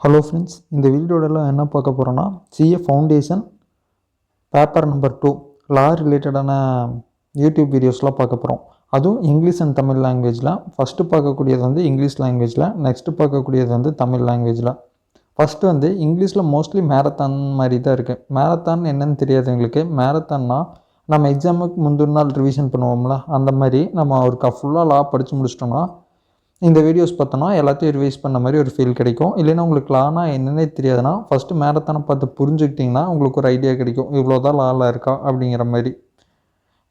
Hello friends, இந்த வீடியோவில் என்ன பார்க்க போகிறோன்னா சிஏ ஃபவுண்டேஷன் பேப்பர் நம்பர் 2 லா ரிலேட்டடான யூடியூப் வீடியோஸ்லாம் பார்க்க போகிறோம். அதுவும் இங்கிலீஷ் அண்ட் தமிழ் லாங்குவேஜில். ஃபஸ்ட்டு பார்க்கக்கூடியது வந்து இங்கிலீஷ் லாங்குவேஜில், நெக்ஸ்ட்டு பார்க்கக்கூடியது வந்து தமிழ் லாங்குவேஜில். ஃபஸ்ட்டு வந்து இங்கிலீஷில் மோஸ்ட்லி மேரத்தான் மாதிரி தான் இருக்குது. மேரத்தான் என்னன்னு தெரியாது எங்களுக்கு. மேரத்தான்னா நம்ம எக்ஸாமுக்கு முந்தின நாள் ரிவிஷன் பண்ணுவோம்ல, அந்த மாதிரி நம்ம ஒரு ஃபுல்லாக லா படித்து முடிச்சிட்டோம்னா இந்த வீடியோஸ் பார்த்தோன்னா எல்லாத்தையும் ரிவைஸ் பண்ண மாதிரி ஒரு ஃபீல் கிடைக்கும். இல்லைன்னா உங்களுக்கு லானா என்னென்னே தெரியாதுன்னா ஃபஸ்ட்டு மேரத்தானை பார்த்து புரிஞ்சுக்கிட்டிங்கன்னா உங்களுக்கு ஒரு ஐடியா கிடைக்கும், இவ்வளோ தான் லாவில் இருக்கா அப்படிங்கிற மாதிரி.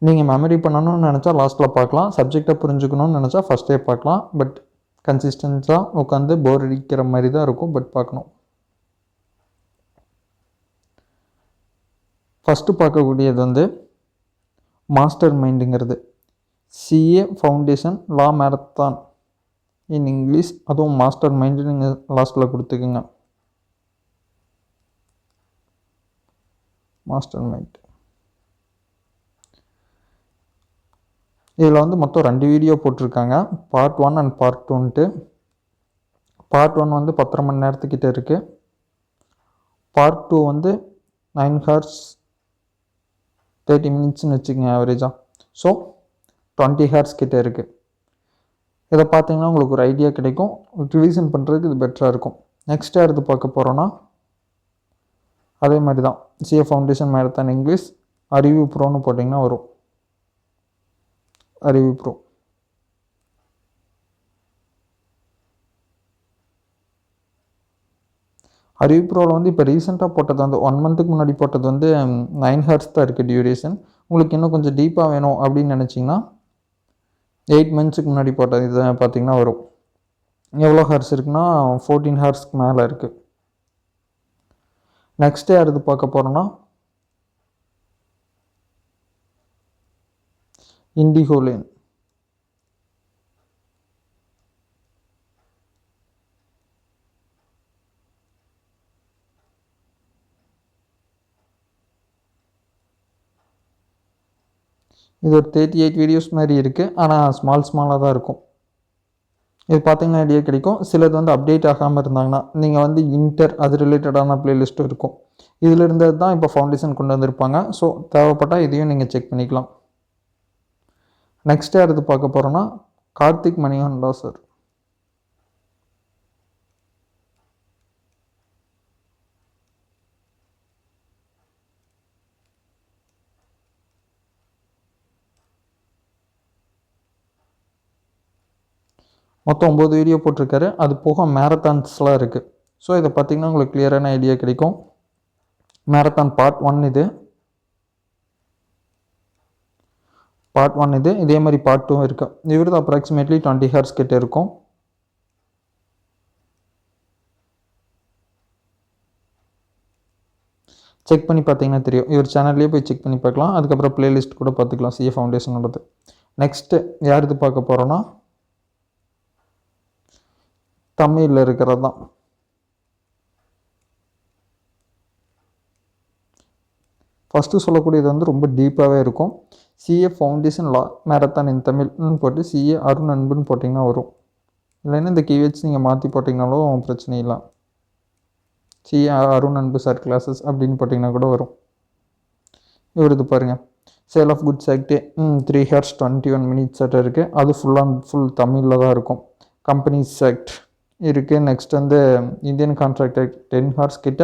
நீங்கள் மெமரி பண்ணணும்னு நினச்சா லாஸ்ட்டில் பார்க்கலாம், சப்ஜெக்டை புரிஞ்சுக்கணும்னு நினச்சா ஃபஸ்ட்டே பார்க்கலாம். பட் கன்சிஸ்டன்ஸாக உட்காந்து போர் அடிக்கிற மாதிரி தான் இருக்கும், பட் பார்க்கணும். ஃபஸ்ட்டு பார்க்கக்கூடியது வந்து மாஸ்டர் மைண்டுங்கிறது. CA foundation law marathon in English, அதுவும் மாஸ்டர் மைண்டு நீங்கள் லாஸ்ட்டில் கொடுத்துக்குங்க. மாஸ்டர் மைண்ட் இதில் வந்து மொத்தம் 2 வீடியோ போட்டிருக்காங்க, பார்ட் 1 அண்ட் பார்ட் 2ன்ட்டு. பார்ட் 1 வந்து 10.5 மணி நேரத்துக்கிட்ட இருக்குது. பார்ட் 2 வந்து 9 hours 30 minutesன்னு வச்சுக்கோங்க ஆவரேஜாக. ஸோ 20 hours கிட்டே இருக்குது. இதை பார்த்தீங்கன்னா உங்களுக்கு ஒரு ஐடியா கிடைக்கும், ரிவிஷன் பண்ணுறதுக்கு இது பெட்டராக இருக்கும். நெக்ஸ்ட்டு அடுத்து பார்க்க போகிறோன்னா அதே மாதிரி தான், சிஏ ஃபவுண்டேஷன் மேரத்தான் இங்கிலீஷ் அறிவு ப்ரோன்னு போட்டிங்கன்னா வரும். அறிவு ப்ரோ அறிவு ப்ரோவில் வந்து இப்போ ரீசெண்டாக போட்டது வந்து 1 monthக்கு முன்னாடி போட்டது வந்து 9 hours தான் இருக்குது டியூரேஷன். உங்களுக்கு இன்னும் கொஞ்சம் டீப்பாக வேணும் அப்படின்னு நினச்சிங்கன்னா 8 monthsக்கு முன்னாடி போட்டது இது பார்த்திங்கன்னா வரும். எவ்வளோ ஹார்ஸ் இருக்குன்னா 14 hours மேலே இருக்குது. நெக்ஸ்ட்டு அடுத்து பார்க்க போகிறோன்னா இண்டிகோ லேன். இது ஒரு 38 வீடியோஸ் மாதிரி இருக்குது, ஆனால் ஸ்மாலாக தான் இருக்கும். இது பார்த்தீங்கன்னா ஐடியா கிடைக்கும். சிலது வந்து அப்டேட் ஆகாமல் இருந்தாங்கன்னா நீங்கள் வந்து இன்டர் அது ரிலேட்டடான ப்ளேலிஸ்ட்டும் இருக்கும். இதில் இருந்தது தான் இப்போ ஃபவுண்டேஷன் கொண்டு வந்திருப்பாங்க. ஸோ தேவைப்பட்டால் இதையும் நீங்கள் செக் பண்ணிக்கலாம். நெக்ஸ்ட்டு அடுத்து பார்க்க போகிறோன்னா கார்த்திக் மணிகண்டா சார். மொத்தம் 9 வீடியோ போட்டிருக்காரு, அது போக மேரத்தான்ஸ்லாம் இருக்குது. ஸோ இதை பார்த்திங்கன்னா உங்களுக்கு கிளியரான ஐடியா கிடைக்கும். மேரத்தான் பார்ட் 1 இது, பார்ட் 1 இது. இதே மாதிரி பார்ட் 2 இருக்குது. இவரது அப்ராக்சிமேட்லி 20 hours கிட்டே இருக்கும். செக் பண்ணி பார்த்தீங்கன்னா தெரியும். இவர் சேனல்லேயே போய் செக் பண்ணி பார்க்கலாம். அதுக்கப்புறம் ப்ளேலிஸ்ட் கூட பார்த்துக்கலாம் சிஏ ஃபவுண்டேஷனோடது. நெக்ஸ்ட்டு யார் இது பார்க்க போகிறோன்னா தமிழில் இருக்கிறது தான். ஃபஸ்ட்டு சொல்லக்கூடியது வந்து ரொம்ப டீப்பாகவே இருக்கும். சிஏ ஃபவுண்டேஷன் லா மேரத்தான் இன் தமிழ்னு போட்டு சிஏ அருண் அன்புன்னு போட்டிங்கன்னா வரும். இல்லைன்னா இந்த கீவேர்ட்ஸ் நீங்கள் மாற்றி போட்டிங்கனாலும் பிரச்சனை இல்லை. சிஏ அருண் அன்பு சார் கிளாஸஸ் அப்படின்னு போட்டிங்கன்னா கூட வரும். இவர் இது பாருங்கள், sale of goods act 3 hours 21 minutes இருக்குது. அது ஃபுல் தமிழில் தான் இருக்கும். கம்பெனிஸ் ஆக்ட் இருக்குது. நெக்ஸ்ட் வந்து இந்தியன் கான்ட்ராக்ட் ஆக்ட் 10 hours கிட்ட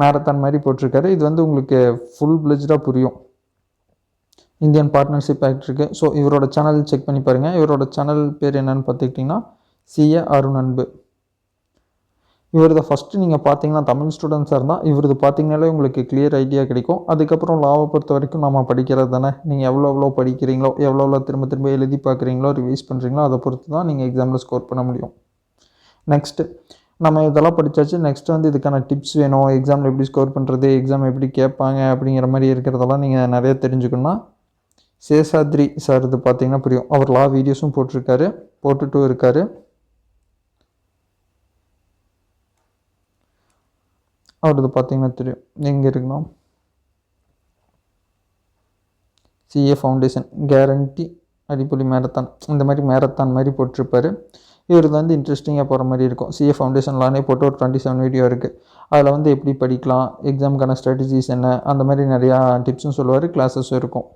மேரத்தான் மாதிரி போட்டிருக்காரு. இது வந்து உங்களுக்கு ஃபுல் பிளெஜ்டாக புரியும். இந்தியன் பார்ட்னர்ஷிப் ஆக்ட் இருக்குது. ஸோ இவரோட சேனல் செக் பண்ணி பாருங்கள். இவரோட சேனல் பேர் என்னென்னு பார்த்துக்கிட்டிங்கன்னா சிஏ அருண் அன்பு. இவரது ஃபஸ்ட்டு நீங்கள் பார்த்தீங்கன்னா தமிழ் ஸ்டூடெண்ட்ஸாக இருந்தால் இவரது பார்த்தீங்கனாலே உங்களுக்கு கிளியர் ஐடியா கிடைக்கும். அதுக்கப்புறம் லாவை பொறுத்த வரைக்கும் நம்ம படிக்கிறது தானே. நீங்கள் எவ்வளோ படிக்கிறீங்களோ, எவ்வளோ திரும்ப எழுதி பார்க்குறீங்களோ, ரிவைஸ் பண்ணுறீங்களோ, அதை பொறுத்து தான் நீங்கள் எக்ஸாமில் ஸ்கோர் பண்ண முடியும். நெக்ஸ்ட்டு நம்ம இதெல்லாம் படித்தாச்சு. நெக்ஸ்ட்டு வந்து இதுக்கான டிப்ஸ் வேணும், எக்ஸாமில் எப்படி ஸ்கோர் பண்ணுறது, எக்ஸாம் எப்படி கேட்பாங்க அப்படிங்கிற மாதிரி இருக்கிறதெல்லாம் நீங்கள் நிறைய தெரிஞ்சுக்கணுன்னா சேஷாத்ரி சார் இது பார்த்தீங்கன்னா புரியும். அவர் லா வீடியோஸும் போட்டிருக்காரு, போட்டுட்டும் இருக்கார். அவர் இது பார்த்தீங்கன்னா தெரியும். எங்கே இருக்கணும், சிஏ ஃபவுண்டேஷன் கேரண்டி அடிப்பொலி மேரத்தான், இந்த மாதிரி மேரத்தான் மாதிரி போட்டிருப்பார். இவர் வந்து இன்ட்ரெஸ்டிங்காக போகிற மாதிரி இருக்கும். சிஏ ஃபவுண்டேஷன் லானே போட்டு ஒரு 27 வீடியோ இருக்குது. அதில் வந்து எப்படி படிக்கலாம், எக்ஸாமுக்கான ஸ்ட்ராட்டஜிஸ் என்ன, அந்த மாதிரி நிறையா டிப்ஸும் சொல்லுவார், கிளாஸஸும் இருக்கும்.